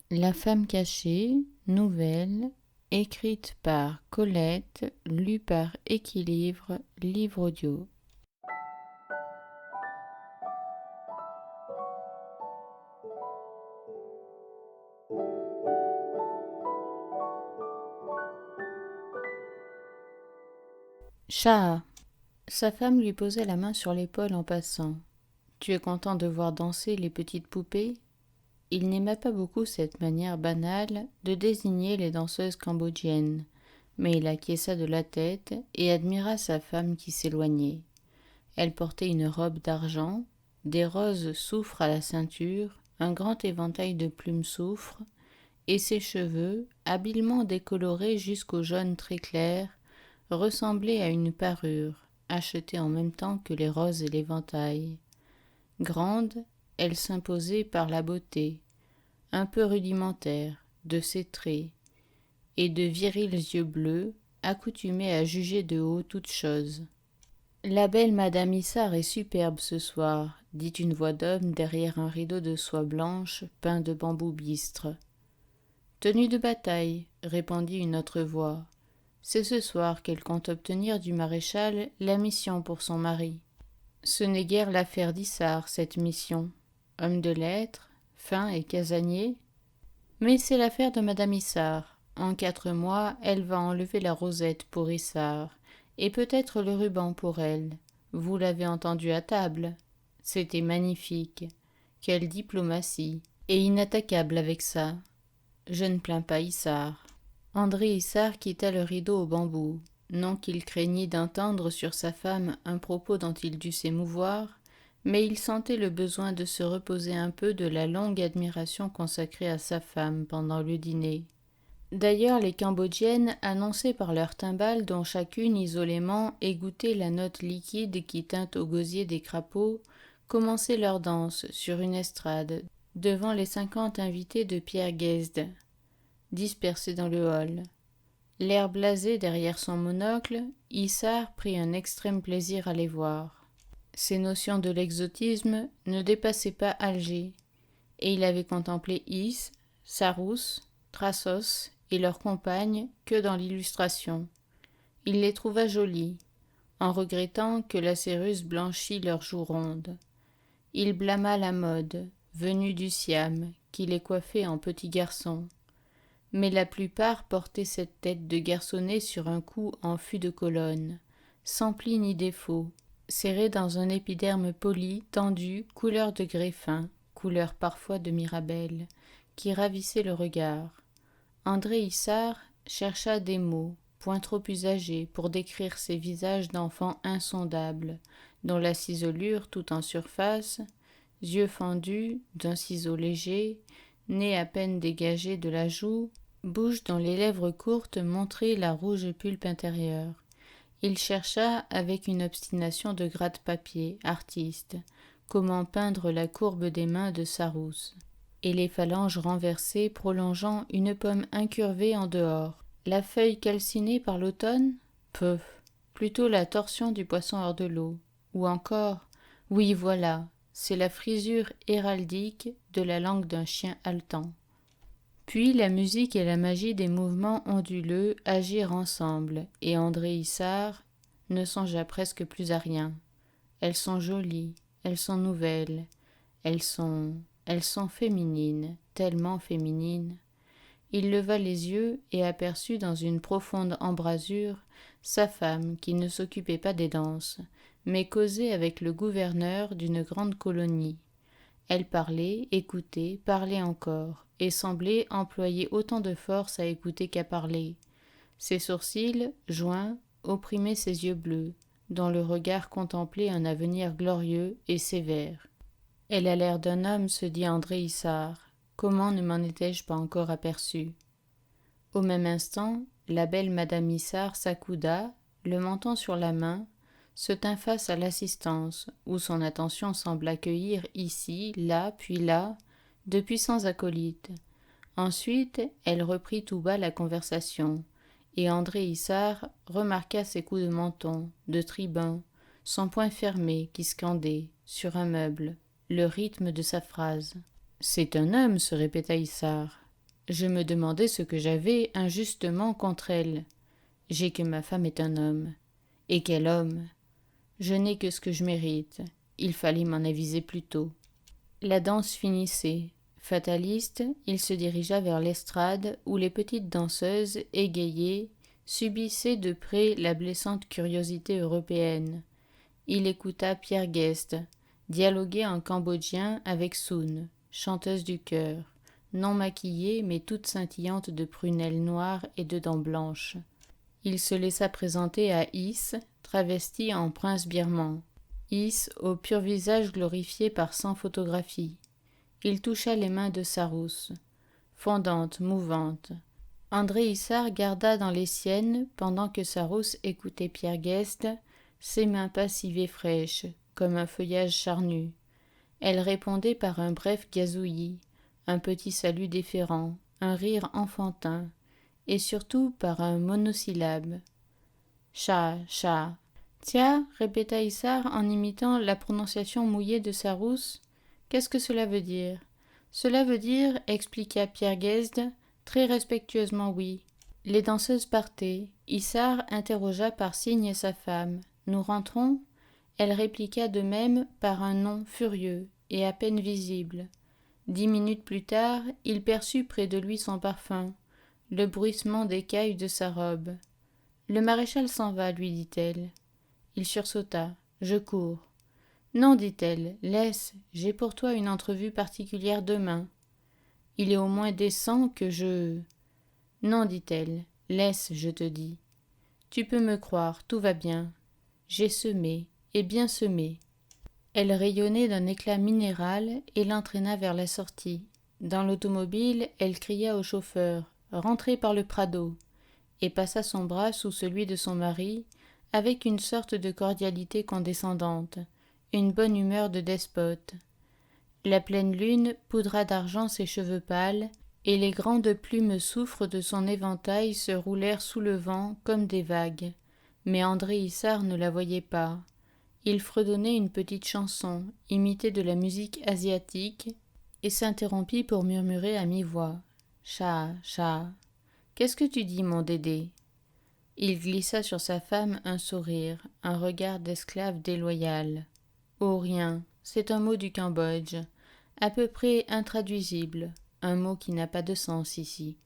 La femme cachée, nouvelle, écrite par Colette, lue par Équilibre, livre audio. Chat. Sa femme lui posait la main sur l'épaule en passant. Tu es content de voir danser les petites poupées? Il n'aima pas beaucoup cette manière banale de désigner les danseuses cambodgiennes, mais il acquiesça de la tête et admira sa femme qui s'éloignait. Elle portait une robe d'argent, des roses soufre à la ceinture, un grand éventail de plumes soufre, et ses cheveux, habilement décolorés jusqu'au jaune très clair, ressemblaient à une parure, achetée en même temps que les roses et l'éventail. Grande, elle s'imposait par la beauté, un peu rudimentaire, de ses traits, et de virils yeux bleus, accoutumés à juger de haut toute chose. La belle Madame Issard est superbe ce soir, dit une voix d'homme derrière un rideau de soie blanche peint de bambou bistre. Tenue de bataille, répondit une autre voix. C'est ce soir qu'elle compte obtenir du maréchal la mission pour son mari. Ce n'est guère l'affaire d'Issard, cette mission. Homme de lettres, fin et casanier. Mais c'est l'affaire de Madame Issard. En 4 mois, elle va enlever la rosette pour Issard, et peut-être le ruban pour elle. Vous l'avez entendu à table. C'était magnifique. Quelle diplomatie. Et inattaquable avec ça. Je ne plains pas Issard. André Issard quitta le rideau au bambou. Non qu'il craignît d'entendre sur sa femme un propos dont il dût s'émouvoir, mais il sentait le besoin de se reposer un peu de la longue admiration consacrée à sa femme pendant le dîner. D'ailleurs, les Cambodgiennes annonçaient par leurs timbales dont chacune isolément égouttait la note liquide qui teinte au gosier des crapauds, commençaient leur danse sur une estrade, devant les 50 invités de Pierre Guesde, dispersés dans le hall. L'air blasé derrière son monocle, Issard prit un extrême plaisir à les voir. Ses notions de l'exotisme ne dépassaient pas Alger, et il avait contemplé Is, Sarousse, Thrasos et leurs compagnes que dans l'illustration. Il les trouva jolies, en regrettant que la céruse blanchît leurs joues rondes. Il blâma la mode, venue du Siam, qui les coiffait en petits garçons. Mais la plupart portaient cette tête de garçonnet sur un cou en fût de colonne, sans pli ni défaut, serré dans un épiderme poli, tendu, couleur de grès fin, couleur parfois de mirabelle, qui ravissait le regard. André Issard chercha des mots, point trop usagés, pour décrire ces visages d'enfants insondables, dont la ciselure tout en surface, yeux fendus, d'un ciseau léger, nez à peine dégagé de la joue, bouche dont les lèvres courtes montraient la rouge pulpe intérieure. Il chercha, avec une obstination de gratte-papier, artiste, comment peindre la courbe des mains de Sarousse, et les phalanges renversées prolongeant une pomme incurvée en dehors. La feuille calcinée par l'automne? Peu. Plutôt la torsion du poisson hors de l'eau. Ou encore, oui voilà, c'est la frisure héraldique de la langue d'un chien haletant. Puis la musique et la magie des mouvements onduleux agirent ensemble, et André Issard ne songea presque plus à rien. Elles sont jolies, elles sont nouvelles, elles sont féminines, tellement féminines. Il leva les yeux et aperçut dans une profonde embrasure sa femme qui ne s'occupait pas des danses, mais causait avec le gouverneur d'une grande colonie. Elle parlait, écoutait, parlait encore, et semblait employer autant de force à écouter qu'à parler. Ses sourcils, joints, opprimaient ses yeux bleus, dont le regard contemplait un avenir glorieux et sévère. Elle a l'air d'un homme, se dit André Issard. Comment ne m'en étais-je pas encore aperçu? Au même instant, la belle Madame Issard s'accouda, le menton sur la main, se tint face à l'assistance, où son attention semble accueillir ici, là, puis là, de puissants acolytes. Ensuite, elle reprit tout bas la conversation, et André Issard remarqua ses coups de menton, de tribun, son poing fermé qui scandait, sur un meuble, le rythme de sa phrase. « C'est un homme, se répéta Issard. Je me demandais ce que j'avais injustement contre elle. J'ai que ma femme est un homme. Et quel homme! Je n'ai que ce que je mérite. Il fallait m'en aviser plus tôt. La danse finissait. Fataliste, il se dirigea vers l'estrade où les petites danseuses, égayées, subissaient de près la blessante curiosité européenne. Il écouta Pierre Guest dialoguer en cambodgien avec Soun, chanteuse du chœur, non maquillée mais toute scintillante de prunelles noires et de dents blanches. Il se laissa présenter à Is, travesti en prince birman. Is, au pur visage glorifié par 100 photographies. Il toucha les mains de Sarousse, fondantes, mouvantes. André Issard garda dans les siennes, pendant que Sarousse écoutait Pierre Guest, ses mains passives et fraîches, comme un feuillage charnu. Elle répondait par un bref gazouillis, un petit salut déférent, un rire enfantin, et surtout par un monosyllabe. « Chat, chat. »« Tiens, répéta Issard en imitant la prononciation mouillée de Sarousse. Qu'est-ce que cela veut dire? Cela veut dire, expliqua Pierre Guest, très respectueusement oui. Les danseuses partaient. Issard interrogea par signe sa femme. Nous rentrons? Elle répliqua de même par un non furieux et à peine visible. 10 minutes plus tard, il perçut près de lui son parfum, le bruissement des cailles de sa robe. Le maréchal s'en va, lui dit-elle. Il sursauta. Je cours. Non, dit-elle, laisse, j'ai pour toi une entrevue particulière demain. Il est au moins décent que je... Non, dit-elle, laisse, je te dis. Tu peux me croire, tout va bien. J'ai semé, et bien semé. Elle rayonnait d'un éclat minéral et l'entraîna vers la sortie. Dans l'automobile, elle cria au chauffeur « Rentrez par le Prado !» et passa son bras sous celui de son mari avec une sorte de cordialité condescendante, une bonne humeur de despote. La pleine lune poudra d'argent ses cheveux pâles, et les grandes plumes soufres de son éventail se roulèrent sous le vent comme des vagues. Mais André Issard ne la voyait pas. Il fredonnait une petite chanson, imitée de la musique asiatique, et s'interrompit pour murmurer à mi-voix. « Chat, chat. Qu'est-ce que tu dis, mon Dédé ?» Il glissa sur sa femme un sourire, un regard d'esclave déloyal. « Oh, rien, c'est un mot du Cambodge, à peu près intraduisible, un mot qui n'a pas de sens ici. »